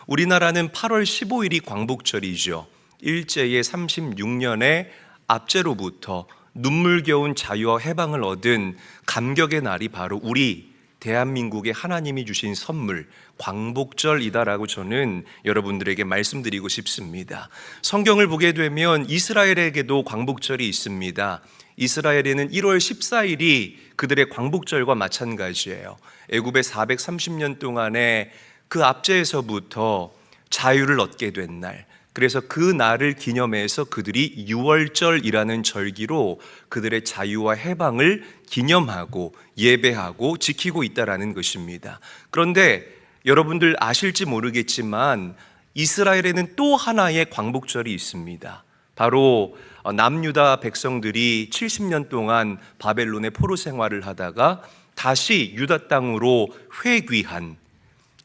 우리나라는 8월 15일이 광복절이죠. 일제의 36년의 압제로부터 눈물겨운 자유와 해방을 얻은 감격의 날이 바로 우리 대한민국의 하나님이 주신 선물 광복절이다라고 저는 여러분들에게 말씀드리고 싶습니다. 성경을 보게 되면 이스라엘에게도 광복절이 있습니다. 이스라엘에는 1월 14일이 그들의 광복절과 마찬가지예요. 애굽의 430년 동안의 그 압제에서부터 자유를 얻게 된 날, 그래서 그 날을 기념해서 그들이 유월절이라는 절기로 그들의 자유와 해방을 기념하고 예배하고 지키고 있다라는 것입니다. 그런데 여러분들 아실지 모르겠지만 이스라엘에는 또 하나의 광복절이 있습니다. 바로 남유다 백성들이 70년 동안 바벨론의 포로 생활을 하다가 다시 유다 땅으로 회귀한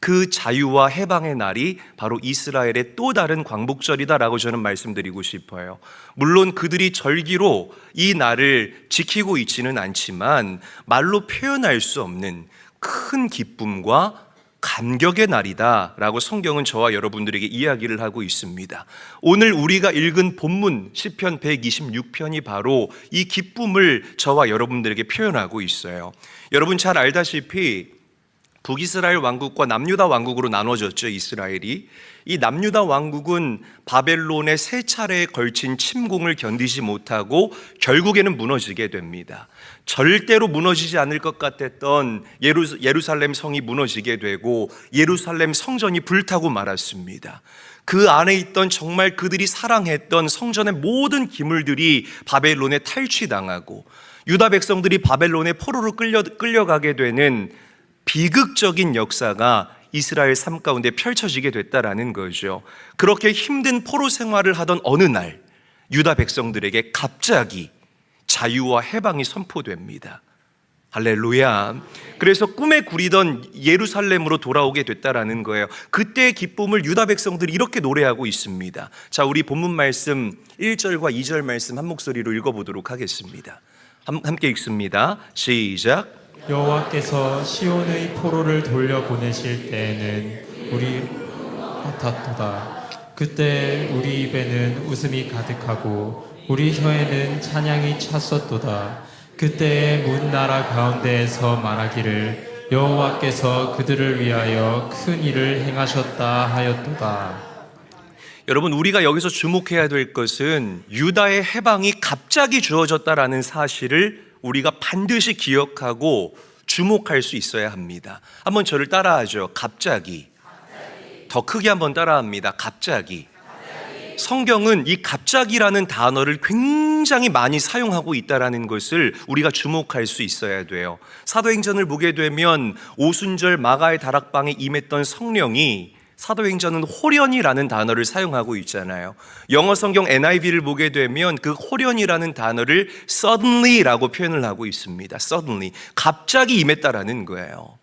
그 자유와 해방의 날이 바로 이스라엘의 또 다른 광복절이다라고 저는 말씀드리고 싶어요. 물론 그들이 절기로 이 날을 지키고 있지는 않지만 말로 표현할 수 없는 큰 기쁨과 감격의 날이다라고 성경은 저와 여러분들에게 이야기를 하고 있습니다. 오늘 우리가 읽은 본문 시편 126편이 바로 이 기쁨을 저와 여러분들에게 표현하고 있어요. 여러분 잘 알다시피 북이스라엘 왕국과 남유다 왕국으로 나눠졌죠. 이스라엘이. 이 남유다 왕국은 바벨론의 세 차례에 걸친 침공을 견디지 못하고 결국에는 무너지게 됩니다. 절대로 무너지지 않을 것 같았던 예루살렘 성이 무너지게 되고 예루살렘 성전이 불타고 말았습니다. 그 안에 있던 정말 그들이 사랑했던 성전의 모든 기물들이 바벨론에 탈취당하고 유다 백성들이 바벨론의 포로로 끌려가게 되는 비극적인 역사가 이스라엘 삶 가운데 펼쳐지게 됐다라는 거죠. 그렇게 힘든 포로 생활을 하던 어느 날 유다 백성들에게 갑자기 자유와 해방이 선포됩니다. 할렐루야. 그래서 꿈에 구리던 예루살렘으로 돌아오게 됐다라는 거예요. 그때의 기쁨을 유다 백성들이 이렇게 노래하고 있습니다. 자, 우리 본문 말씀 1절과 2절 말씀 한 목소리로 읽어보도록 하겠습니다. 함께 읽습니다. 시작. 여호와께서 시온의 포로를 돌려보내실 때에는 우리 같았도다. 그때 우리 입에는 웃음이 가득하고 우리 혀에는 찬양이 찼었도다. 그때의 문 나라 가운데에서 말하기를 여호와께서 그들을 위하여 큰 일을 행하셨다 하였도다. 여러분, 우리가 여기서 주목해야 될 것은 유다의 해방이 갑자기 주어졌다라는 사실을 우리가 반드시 기억하고 주목할 수 있어야 합니다. 한번 저를 따라하죠. 갑자기. 더 크게 한번 따라합니다. 갑자기. 성경은 이 갑자기라는 단어를 굉장히 많이 사용하고 있다는 것을 우리가 주목할 수 있어야 돼요. 사도행전을 보게 되면 오순절 마가의 다락방에 임했던 성령이 사도행전은 호련이라는 단어를 사용하고 있잖아요. 영어 성경 NIV를 보게 되면 그 호련이라는 단어를 suddenly라고 표현을 하고 있습니다. suddenly, 갑자기 임했다라는 거예요.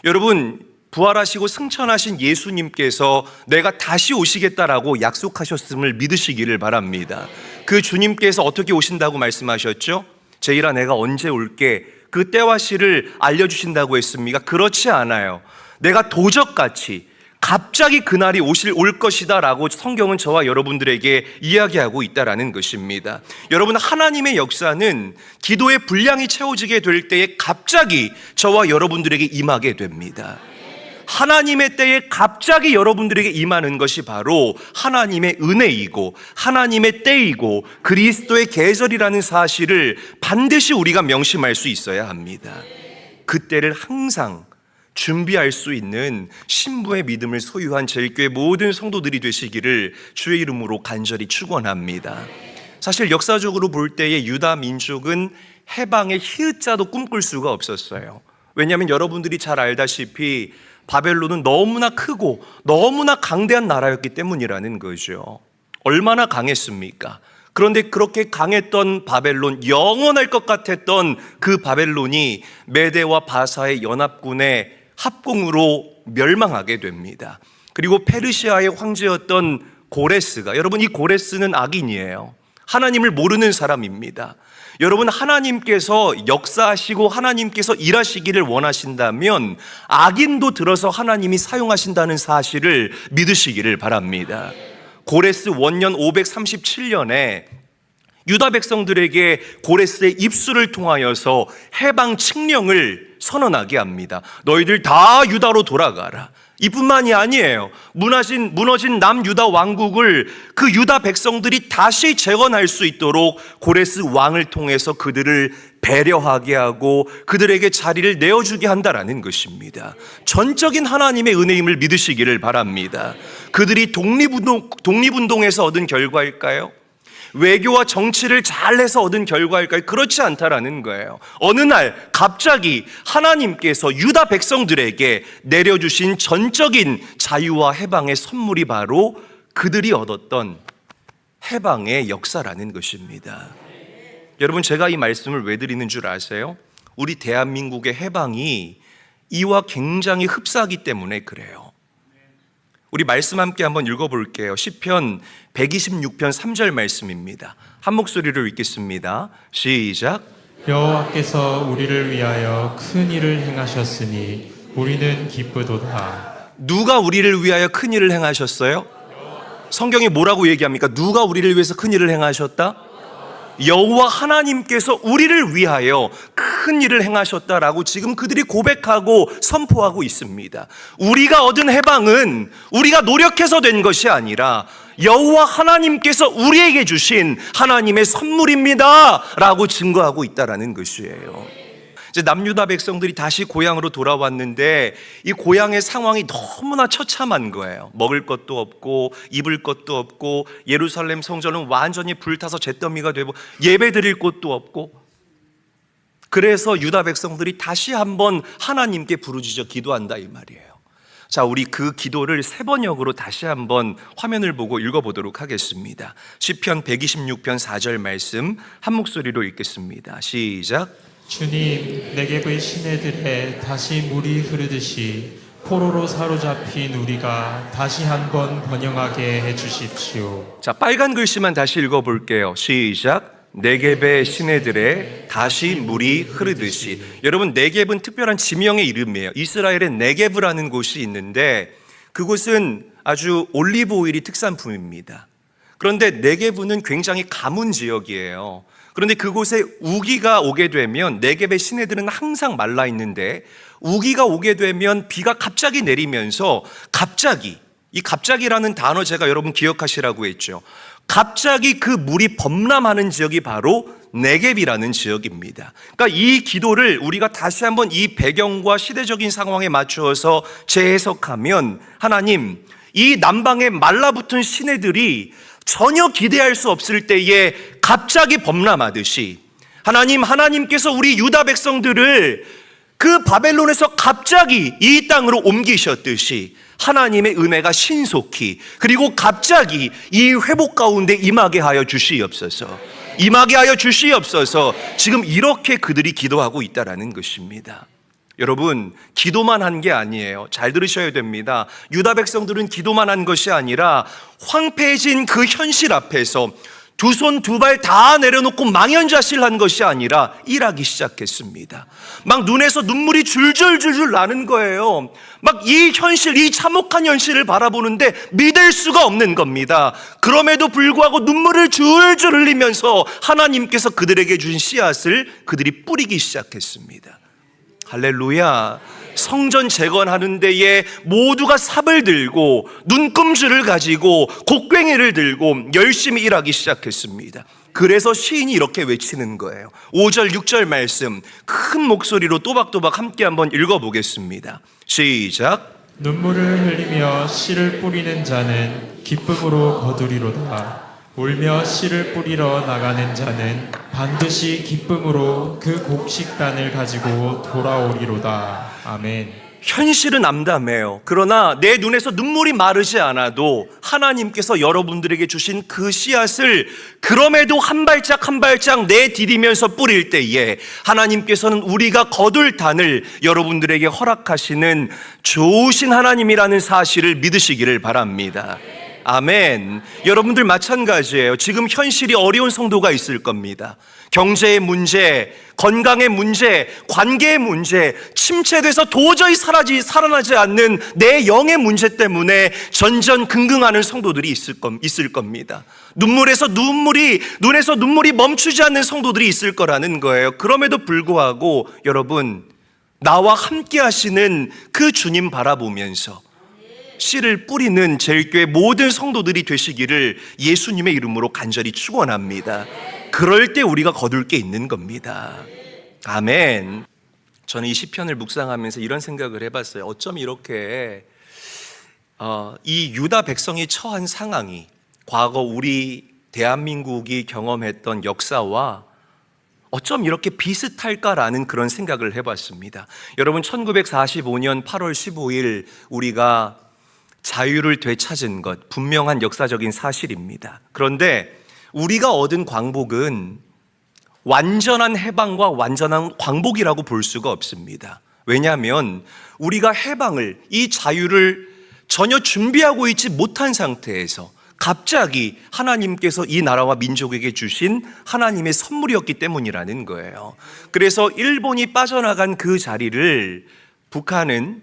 여러분, 부활하시고 승천하신 예수님께서 내가 다시 오시겠다라고 약속하셨음을 믿으시기를 바랍니다. 그 주님께서 어떻게 오신다고 말씀하셨죠? 제일아 내가 언제 올게, 그 때와 시를 알려주신다고 했습니까? 그렇지 않아요. 내가 도적같이 갑자기 그날이 올 것이다 라고 성경은 저와 여러분들에게 이야기하고 있다는 것입니다. 여러분, 하나님의 역사는 기도의 분량이 채워지게 될 때에 갑자기 저와 여러분들에게 임하게 됩니다. 하나님의 때에 갑자기 여러분들에게 임하는 것이 바로 하나님의 은혜이고 하나님의 때이고 그리스도의 계절이라는 사실을 반드시 우리가 명심할 수 있어야 합니다. 그때를 항상 준비할 수 있는 신부의 믿음을 소유한 제일교회 모든 성도들이 되시기를 주의 이름으로 간절히 축원합니다. 사실 역사적으로 볼 때에 유다 민족은 해방의 히읗자도 꿈꿀 수가 없었어요. 왜냐하면 여러분들이 잘 알다시피 바벨론은 너무나 크고 너무나 강대한 나라였기 때문이라는 거죠. 얼마나 강했습니까? 그런데 그렇게 강했던 바벨론, 영원할 것 같았던 그 바벨론이 메대와 바사의 연합군의 합공으로 멸망하게 됩니다. 그리고 페르시아의 황제였던 고레스가, 여러분 이 고레스는 악인이에요. 하나님을 모르는 사람입니다. 여러분, 하나님께서 역사하시고 하나님께서 일하시기를 원하신다면 악인도 들어서 하나님이 사용하신다는 사실을 믿으시기를 바랍니다. 고레스 원년 537년에 유다 백성들에게 고레스의 입술을 통하여서 해방 칙령을 선언하게 합니다. 너희들 다 유다로 돌아가라. 이뿐만이 아니에요. 무너진 남유다 왕국을 그 유다 백성들이 다시 재건할 수 있도록 고레스 왕을 통해서 그들을 배려하게 하고 그들에게 자리를 내어주게 한다라는 것입니다. 전적인 하나님의 은혜임을 믿으시기를 바랍니다. 그들이 독립운동에서 얻은 결과일까요? 외교와 정치를 잘해서 얻은 결과일까요? 그렇지 않다라는 거예요. 어느 날 갑자기 하나님께서 유다 백성들에게 내려주신 전적인 자유와 해방의 선물이 바로 그들이 얻었던 해방의 역사라는 것입니다. 여러분, 제가 이 말씀을 왜 드리는 줄 아세요? 우리 대한민국의 해방이 이와 굉장히 흡사하기 때문에 그래요. 우리 말씀 함께 한번 읽어볼게요. 시편 126편 3절 말씀입니다. 한 목소리로 읽겠습니다. 시작. 여호와께서 우리를 위하여 큰 일을 행하셨으니 우리는 기쁘도다. 누가 우리를 위하여 큰 일을 행하셨어요? 성경이 뭐라고 얘기합니까? 누가 우리를 위해서 큰 일을 행하셨다? 여호와 하나님께서 우리를 위하여 큰 일을 행하셨다라고 지금 그들이 고백하고 선포하고 있습니다. 우리가 얻은 해방은 우리가 노력해서 된 것이 아니라 여호와 하나님께서 우리에게 주신 하나님의 선물입니다 라고 증거하고 있다라는 것이에요. 이제 남유다 백성들이 다시 고향으로 돌아왔는데 이 고향의 상황이 너무나 처참한 거예요. 먹을 것도 없고 입을 것도 없고 예루살렘 성전은 완전히 불타서 잿더미가 되고 예배 드릴 곳도 없고, 그래서 유다 백성들이 다시 한번 하나님께 부르짖어 기도한다 이 말이에요. 자, 우리 그 기도를 세 번역으로 다시 한번 화면을 보고 읽어보도록 하겠습니다. 시편 126편 4절 말씀 한 목소리로 읽겠습니다. 시작. 주님, 네겝의 시내들에 다시 물이 흐르듯이 포로로 사로잡힌 우리가 다시 한번 번영하게 해주십시오. 자, 빨간 글씨만 다시 읽어볼게요. 시작. 네겝의 시내들에 다시 물이 흐르듯이. 여러분, 네겝은 특별한 지명의 이름이에요. 이스라엘에 네겝이라는 곳이 있는데 그곳은 아주 올리브 오일이 특산품입니다. 그런데 네겝은 굉장히 가문 지역이에요. 그런데 그곳에 우기가 오게 되면 네겝의 시내들은 항상 말라 있는데 우기가 오게 되면 비가 갑자기 내리면서 이 갑자기라는 단어 제가 여러분 기억하시라고 했죠. 갑자기 그 물이 범람하는 지역이 바로 네겝이라는 지역입니다. 그러니까 이 기도를 우리가 다시 한번 이 배경과 시대적인 상황에 맞추어서 재해석하면, 하나님, 이 남방의 말라붙은 시내들이 전혀 기대할 수 없을 때에 갑자기 범람하듯이 하나님께서 우리 유다 백성들을 그 바벨론에서 갑자기 이 땅으로 옮기셨듯이 하나님의 은혜가 신속히 그리고 갑자기 이 회복 가운데 임하게 하여 주시옵소서. 지금 이렇게 그들이 기도하고 있다라는 것입니다. 여러분, 기도만 한 게 아니에요. 잘 들으셔야 됩니다. 유다 백성들은 기도만 한 것이 아니라 황폐해진 그 현실 앞에서 두 손 두 발 다 내려놓고 망연자실한 것이 아니라 일하기 시작했습니다. 막 눈에서 눈물이 줄줄줄줄 나는 거예요. 막 이 현실, 이 참혹한 현실을 바라보는데 믿을 수가 없는 겁니다. 그럼에도 불구하고 눈물을 줄줄 흘리면서 하나님께서 그들에게 주신 씨앗을 그들이 뿌리기 시작했습니다. 할렐루야. 성전 재건하는 데에 모두가 삽을 들고 눈금주를 가지고 곡괭이를 들고 열심히 일하기 시작했습니다. 그래서 시인이 이렇게 외치는 거예요. 5절 6절 말씀 큰 목소리로 또박또박 함께 한번 읽어보겠습니다. 시작. 눈물을 흘리며 씨를 뿌리는 자는 기쁨으로 거두리로다. 울며 씨를 뿌리러 나가는 자는 반드시 기쁨으로 그 곡식단을 가지고 돌아오리로다. 아멘. 현실은 암담해요. 그러나 내 눈에서 눈물이 마르지 않아도 하나님께서 여러분들에게 주신 그 씨앗을 그럼에도 한 발짝 한 발짝 내디디면서 뿌릴 때에 하나님께서는 우리가 거둘 단을 여러분들에게 허락하시는 좋으신 하나님이라는 사실을 믿으시기를 바랍니다. 아멘. 여러분들 마찬가지예요. 지금 현실이 어려운 성도가 있을 겁니다. 경제의 문제, 건강의 문제, 관계의 문제, 침체돼서 도저히 살아나지 않는 내 영의 문제 때문에 전전긍긍하는 성도들이 있을 겁니다. 눈에서 눈물이 멈추지 않는 성도들이 있을 거라는 거예요. 그럼에도 불구하고 여러분, 나와 함께 하시는 그 주님 바라보면서 씨를 뿌리는 제일교회 모든 성도들이 되시기를 예수님의 이름으로 간절히 축원합니다. 그럴 때 우리가 거둘 게 있는 겁니다. 아멘. 저는 이 시편을 묵상하면서 이런 생각을 해봤어요. 어쩜 이렇게 이 유다 백성이 처한 상황이 과거 우리 대한민국이 경험했던 역사와 어쩜 이렇게 비슷할까라는 그런 생각을 해봤습니다. 여러분, 1945년 8월 15일 우리가 자유를 되찾은 것, 분명한 역사적인 사실입니다. 그런데 우리가 얻은 광복은 완전한 해방과 완전한 광복이라고 볼 수가 없습니다. 왜냐하면 우리가 해방을, 이 자유를 전혀 준비하고 있지 못한 상태에서 갑자기 하나님께서 이 나라와 민족에게 주신 하나님의 선물이었기 때문이라는 거예요. 그래서 일본이 빠져나간 그 자리를 북한은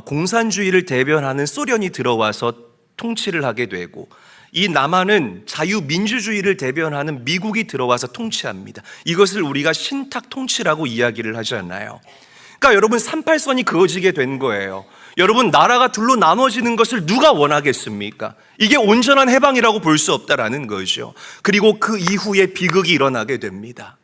공산주의를 대변하는 소련이 들어와서 통치를 하게 되고, 이 남한은 자유민주주의를 대변하는 미국이 들어와서 통치합니다. 이것을 우리가 신탁 통치라고 이야기를 하잖아요. 그러니까 여러분, 38선이 그어지게 된 거예요. 여러분, 나라가 둘로 나눠지는 것을 누가 원하겠습니까? 이게 온전한 해방이라고 볼 수 없다라는 거죠. 그리고 그 이후에 비극이 일어나게 됩니다.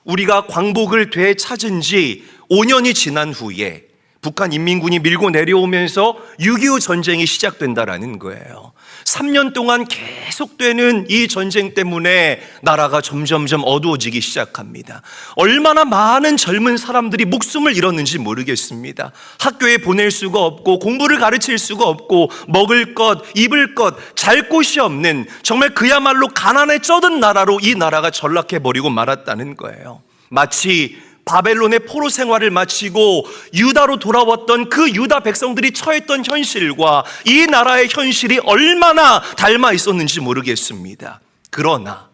우리가 광복을 되찾은 지 5년이 지난 후에 북한 인민군이 밀고 내려오면서 6.25 전쟁이 시작된다라는 거예요. 3년 동안 계속되는 이 전쟁 때문에 나라가 점점점 어두워지기 시작합니다. 얼마나 많은 젊은 사람들이 목숨을 잃었는지 모르겠습니다. 학교에 보낼 수가 없고 공부를 가르칠 수가 없고 먹을 것, 입을 것, 잘 곳이 없는, 정말 그야말로 가난에 쩌든 나라로 이 나라가 전락해버리고 말았다는 거예요. 마치 바벨론의 포로 생활을 마치고 유다로 돌아왔던 그 유다 백성들이 처했던 현실과 이 나라의 현실이 얼마나 닮아 있었는지 모르겠습니다. 그러나,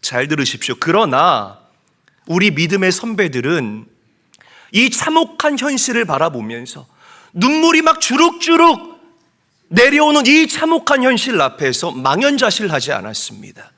잘 들으십시오. 그러나 우리 믿음의 선배들은 이 참혹한 현실을 바라보면서 눈물이 막 주룩주룩 내려오는 이 참혹한 현실 앞에서 망연자실하지 않았습니다.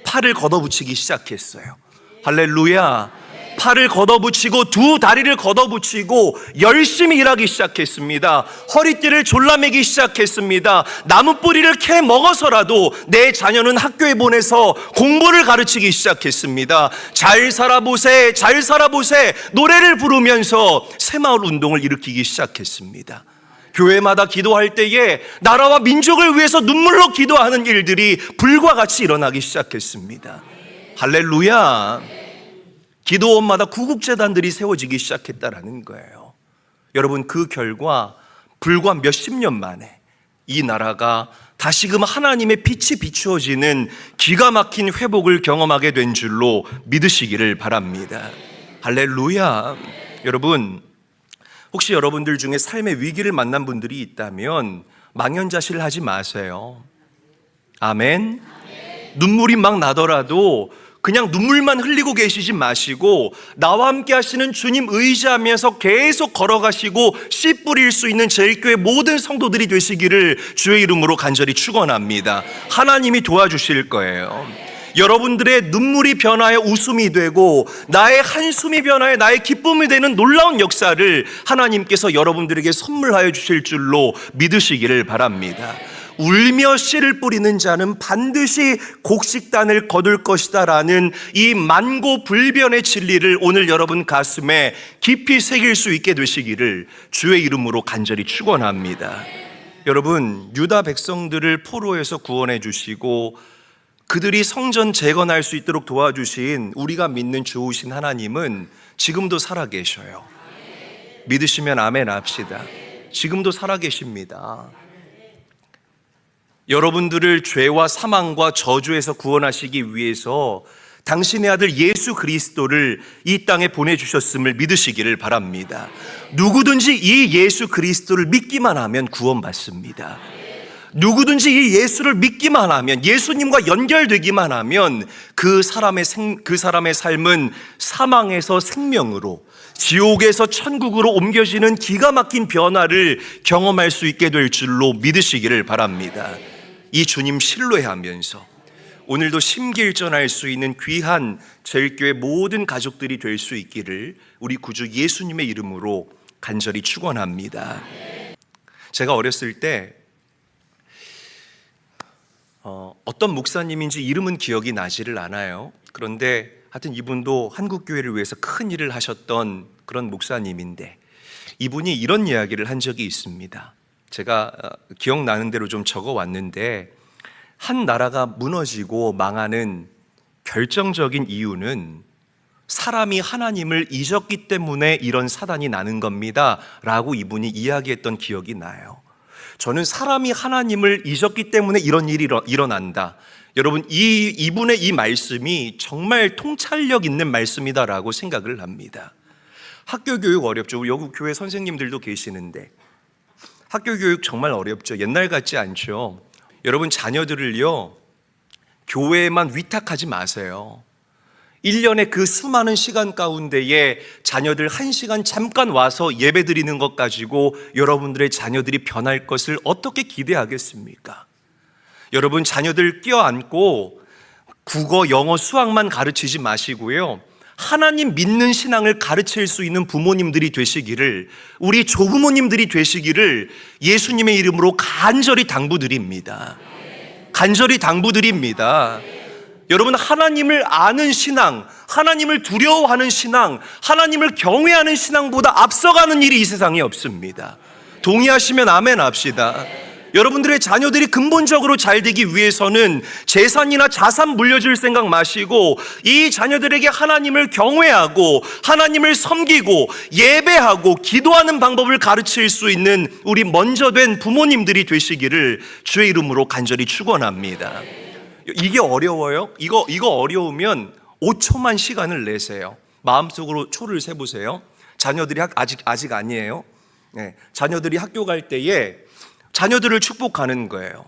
팔을 걷어붙이기 시작했어요. 할렐루야. 팔을 걷어붙이고 두 다리를 걷어붙이고 열심히 일하기 시작했습니다. 허리띠를 졸라매기 시작했습니다. 나무 뿌리를 캐 먹어서라도 내 자녀는 학교에 보내서 공부를 가르치기 시작했습니다. 잘 살아보세, 잘 살아보세 노래를 부르면서 새마을 운동을 일으키기 시작했습니다. 교회마다 기도할 때에 나라와 민족을 위해서 눈물로 기도하는 일들이 불과 같이 일어나기 시작했습니다. 할렐루야. 기도원마다 구국재단들이 세워지기 시작했다라는 거예요. 여러분, 그 결과 불과 몇십 년 만에 이 나라가 다시금 하나님의 빛이 비추어지는 기가 막힌 회복을 경험하게 된 줄로 믿으시기를 바랍니다. 할렐루야. 여러분, 혹시 여러분들 중에 삶의 위기를 만난 분들이 있다면 망연자실하지 마세요. 아멘. 눈물이 막 나더라도 그냥 눈물만 흘리고 계시지 마시고 나와 함께 하시는 주님 의지하면서 계속 걸어가시고 씨 뿌릴 수 있는 제일교회 모든 성도들이 되시기를 주의 이름으로 간절히 축원합니다. 하나님이 도와주실 거예요. 여러분들의 눈물이 변하여 웃음이 되고 나의 한숨이 변하여 나의 기쁨이 되는 놀라운 역사를 하나님께서 여러분들에게 선물하여 주실 줄로 믿으시기를 바랍니다. 울며 씨를 뿌리는 자는 반드시 곡식단을 거둘 것이다 라는 이 만고불변의 진리를 오늘 여러분 가슴에 깊이 새길 수 있게 되시기를 주의 이름으로 간절히 축원합니다. 여러분, 유다 백성들을 포로에서 구원해 주시고 그들이 성전 재건할 수 있도록 도와주신 우리가 믿는 좋으신 하나님은 지금도 살아계셔요. 믿으시면 아멘 합시다. 지금도 살아계십니다. 여러분들을 죄와 사망과 저주에서 구원하시기 위해서 당신의 아들 예수 그리스도를 이 땅에 보내주셨음을 믿으시기를 바랍니다. 누구든지 이 예수 그리스도를 믿기만 하면 구원받습니다. 누구든지 이 예수를 믿기만 하면, 예수님과 연결되기만 하면 그 사람의 삶은 사망에서 생명으로, 지옥에서 천국으로 옮겨지는 기가 막힌 변화를 경험할 수 있게 될 줄로 믿으시기를 바랍니다. 이 주님 신뢰하면서 오늘도 심기일전할 수 있는 귀한 제일교회 모든 가족들이 될 수 있기를 우리 구주 예수님의 이름으로 간절히 축원합니다. 제가 어렸을 때 어떤 목사님인지 이름은 기억이 나지를 않아요. 그런데 하여튼 이분도 한국교회를 위해서 큰 일을 하셨던 그런 목사님인데, 이분이 이런 이야기를 한 적이 있습니다. 제가 기억나는 대로 좀 적어왔는데, 한 나라가 무너지고 망하는 결정적인 이유는 사람이 하나님을 잊었기 때문에 이런 사단이 나는 겁니다 라고 이분이 이야기했던 기억이 나요. 저는 사람이 하나님을 잊었기 때문에 이런 일이 일어난다, 여러분, 이분의 이 말씀이 정말 통찰력 있는 말씀이다라고 생각을 합니다. 학교 교육 어렵죠. 우리 여기 교회 선생님들도 계시는데 학교 교육 정말 어렵죠. 옛날 같지 않죠. 여러분, 자녀들을요 교회에만 위탁하지 마세요. 1년에 그 수많은 시간 가운데에 자녀들 1시간 잠깐 와서 예배 드리는 것 가지고 여러분들의 자녀들이 변할 것을 어떻게 기대하겠습니까? 여러분, 자녀들 껴안고 국어, 영어, 수학만 가르치지 마시고요, 하나님 믿는 신앙을 가르칠 수 있는 부모님들이 되시기를, 우리 조부모님들이 되시기를 예수님의 이름으로 간절히 당부드립니다. 간절히 당부드립니다. 여러분, 하나님을 아는 신앙, 하나님을 두려워하는 신앙, 하나님을 경외하는 신앙보다 앞서가는 일이 이 세상에 없습니다. 동의하시면 아멘 합시다. 여러분들의 자녀들이 근본적으로 잘 되기 위해서는 재산이나 자산 물려줄 생각 마시고 이 자녀들에게 하나님을 경외하고 하나님을 섬기고 예배하고 기도하는 방법을 가르칠 수 있는 우리 먼저 된 부모님들이 되시기를 주의 이름으로 간절히 축원합니다. 이게 어려워요? 이거 어려우면 5초만 시간을 내세요. 마음속으로 초를 세보세요. 자녀들이 아직 아니에요. 네, 자녀들이 학교 갈 때에 자녀들을 축복하는 거예요.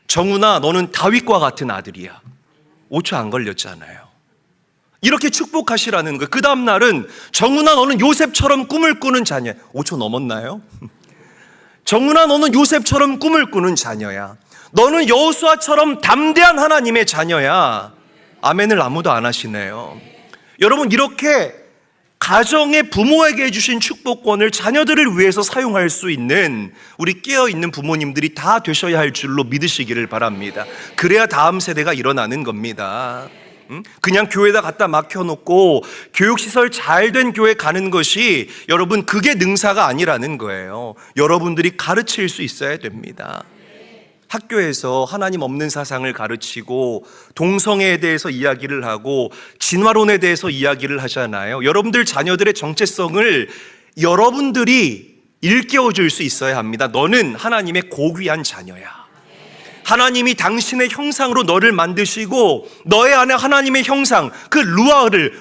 정훈아, 너는 다윗과 같은 아들이야. 5초 안 걸렸잖아요. 이렇게 축복하시라는 거예요. 그 다음 날은 정훈아, 너는 요셉처럼 꿈을 꾸는 자녀야. 5초 넘었나요? 정훈아, 너는 요셉처럼 꿈을 꾸는 자녀야. 너는 여호수아처럼 담대한 하나님의 자녀야. 아멘을 아무도 안 하시네요. 여러분, 이렇게 가정의 부모에게 해주신 축복권을 자녀들을 위해서 사용할 수 있는 우리 깨어있는 부모님들이 다 되셔야 할 줄로 믿으시기를 바랍니다. 그래야 다음 세대가 일어나는 겁니다. 그냥 교회에다 갖다 막혀놓고 교육시설 잘 된 교회 가는 것이 여러분, 그게 능사가 아니라는 거예요. 여러분들이 가르칠 수 있어야 됩니다. 학교에서 하나님 없는 사상을 가르치고 동성애에 대해서 이야기를 하고 진화론에 대해서 이야기를 하잖아요. 여러분들 자녀들의 정체성을 여러분들이 일깨워 줄 수 있어야 합니다. 너는 하나님의 고귀한 자녀야. 하나님이 당신의 형상으로 너를 만드시고 너의 안에 하나님의 형상, 그 루아를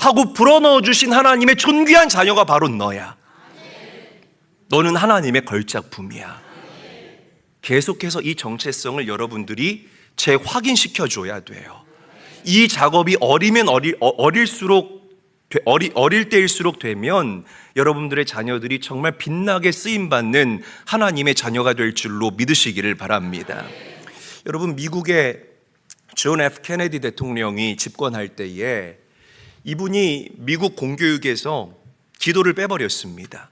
하고 불어넣어 주신 하나님의 존귀한 자녀가 바로 너야. 너는 하나님의 걸작품이야. 계속해서 이 정체성을 여러분들이 재확인시켜 줘야 돼요. 이 작업이 어릴 때일수록 되면 여러분들의 자녀들이 정말 빛나게 쓰임받는 하나님의 자녀가 될 줄로 믿으시기를 바랍니다. 여러분, 미국의 존 F 케네디 대통령이 집권할 때에 이분이 미국 공교육에서 기도를 빼버렸습니다.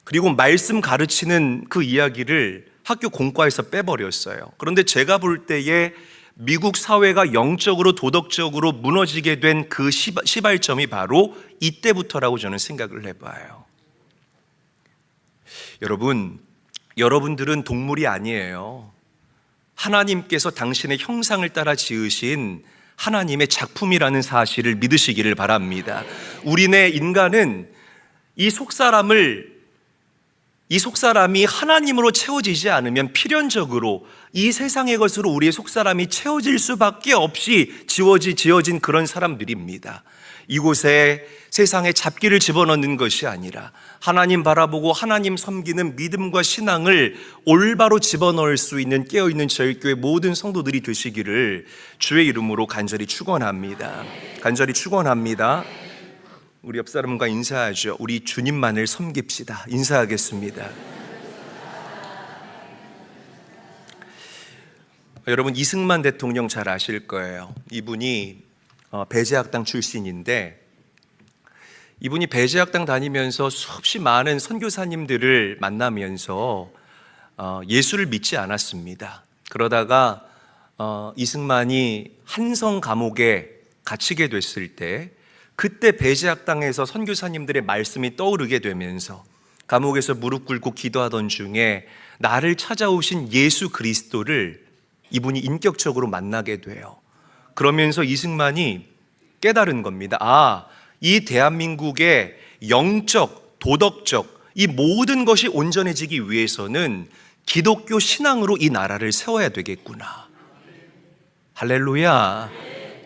그리고 말씀 가르치는 그 이야기를 학교 공과에서 빼버렸어요. 그런데 제가 볼 때에 미국 사회가 영적으로 도덕적으로 무너지게 된 그 시발점이 바로 이때부터라고 저는 생각을 해봐요. 여러분들은 동물이 아니에요. 하나님께서 당신의 형상을 따라 지으신 하나님의 작품이라는 사실을 믿으시기를 바랍니다. 우리네 인간은 이 속사람이 하나님으로 채워지지 않으면 필연적으로 이 세상의 것으로 우리의 속사람이 채워질 수밖에 없이 지어진 그런 사람들입니다. 이곳에 세상에 잡기를 집어넣는 것이 아니라 하나님 바라보고 하나님 섬기는 믿음과 신앙을 올바로 집어넣을 수 있는 깨어있는 저희교회 모든 성도들이 되시기를 주의 이름으로 간절히 축원합니다. 간절히 축원합니다. 우리 옆 사람과 인사하죠. 우리 주님만을 섬깁시다. 인사하겠습니다. 여러분, 이승만 대통령 잘 아실 거예요. 이분이 배제학당 출신인데, 이분이 배제학당 다니면서 수없이 많은 선교사님들을 만나면서 예수를 믿지 않았습니다. 그러다가 이승만이 한성 감옥에 갇히게 됐을 때, 그때 배제학당에서 선교사님들의 말씀이 떠오르게 되면서 감옥에서 무릎 꿇고 기도하던 중에 나를 찾아오신 예수 그리스도를 이분이 인격적으로 만나게 돼요. 그러면서 이승만이 깨달은 겁니다. 이 대한민국의 영적, 도덕적 이 모든 것이 온전해지기 위해서는 기독교 신앙으로 이 나라를 세워야 되겠구나. 할렐루야.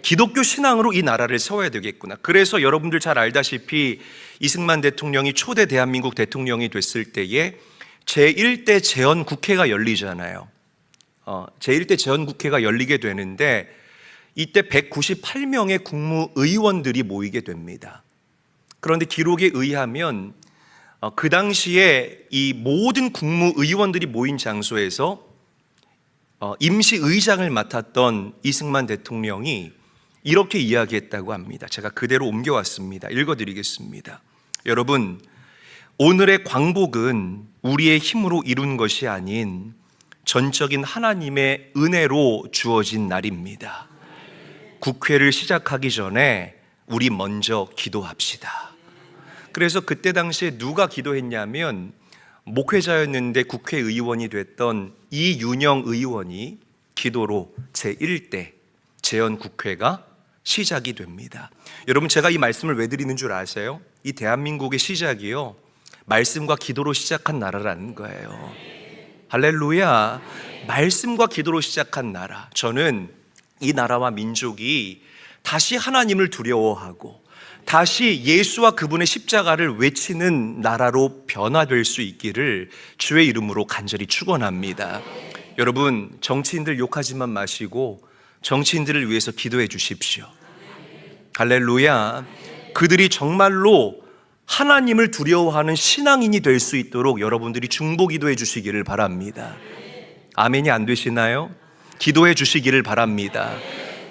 기독교 신앙으로 이 나라를 세워야 되겠구나. 그래서 여러분들 잘 알다시피 이승만 대통령이 초대 대한민국 대통령이 됐을 때에 제1대 재헌국회가 열리잖아요. 제1대 재헌국회가 열리게 되는데 이때 198명의 국무의원들이 모이게 됩니다. 그런데 기록에 의하면 그 당시에 이 모든 국무의원들이 모인 장소에서 임시의장을 맡았던 이승만 대통령이 이렇게 이야기했다고 합니다. 제가 그대로 옮겨왔습니다. 읽어드리겠습니다. 여러분, 오늘의 광복은 우리의 힘으로 이룬 것이 아닌 전적인 하나님의 은혜로 주어진 날입니다. 국회를 시작하기 전에 우리 먼저 기도합시다. 그래서 그때 당시에 누가 기도했냐면 목회자였는데 국회의원이 됐던 이윤영 의원이 기도로 제1대 재헌국회가 시작이 됩니다. 여러분, 제가 이 말씀을 왜 드리는 줄 아세요? 이 대한민국의 시작이요, 말씀과 기도로 시작한 나라라는 거예요. 할렐루야. 말씀과 기도로 시작한 나라. 저는 이 나라와 민족이 다시 하나님을 두려워하고 다시 예수와 그분의 십자가를 외치는 나라로 변화될 수 있기를 주의 이름으로 간절히 축원합니다. 여러분, 정치인들 욕하지만 마시고 정치인들을 위해서 기도해 주십시오. 할렐루야. 그들이 정말로 하나님을 두려워하는 신앙인이 될 수 있도록 여러분들이 중보 기도해 주시기를 바랍니다. 아멘이 안 되시나요? 기도해 주시기를 바랍니다.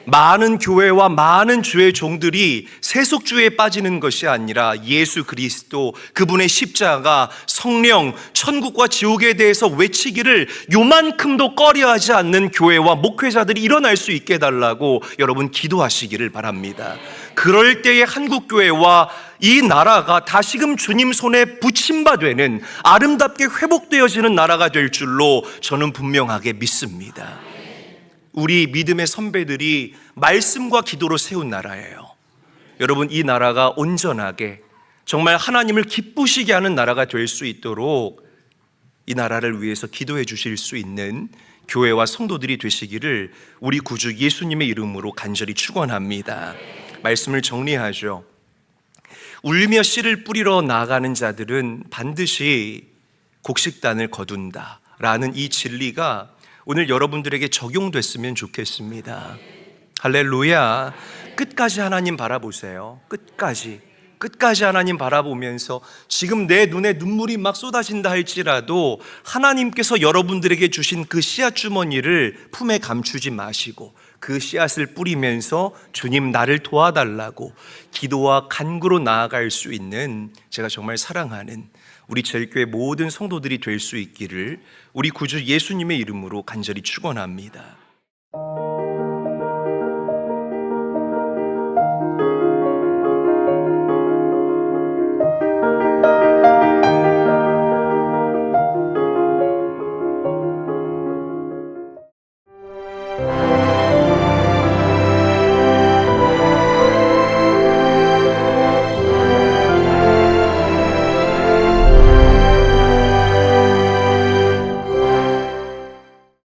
많은 교회와 많은 주의 종들이 세속주의에 빠지는 것이 아니라 예수 그리스도, 그분의 십자가, 성령, 천국과 지옥에 대해서 외치기를 요만큼도 꺼려하지 않는 교회와 목회자들이 일어날 수 있게 해달라고 여러분 기도하시기를 바랍니다. 그럴 때에 한국교회와 이 나라가 다시금 주님 손에 붙임바 되는 아름답게 회복되어지는 나라가 될 줄로 저는 분명하게 믿습니다. 우리 믿음의 선배들이 말씀과 기도로 세운 나라예요. 여러분, 이 나라가 온전하게 정말 하나님을 기쁘시게 하는 나라가 될 수 있도록 이 나라를 위해서 기도해 주실 수 있는 교회와 성도들이 되시기를 우리 구주 예수님의 이름으로 간절히 축원합니다. 말씀을 정리하죠. 울며 씨를 뿌리러 나아가는 자들은 반드시 곡식단을 거둔다 라는 이 진리가 오늘 여러분들에게 적용됐으면 좋겠습니다. 할렐루야. 끝까지 하나님 바라보세요. 끝까지 하나님 바라보면서 지금 내 눈에 눈물이 막 쏟아진다 할지라도 하나님께서 여러분들에게 주신 그 씨앗 주머니를 품에 감추지 마시고 그 씨앗을 뿌리면서 주님 나를 도와달라고 기도와 간구로 나아갈 수 있는, 제가 정말 사랑하는 우리 제일교회 모든 성도들이 될 수 있기를 우리 구주 예수님의 이름으로 간절히 축원합니다.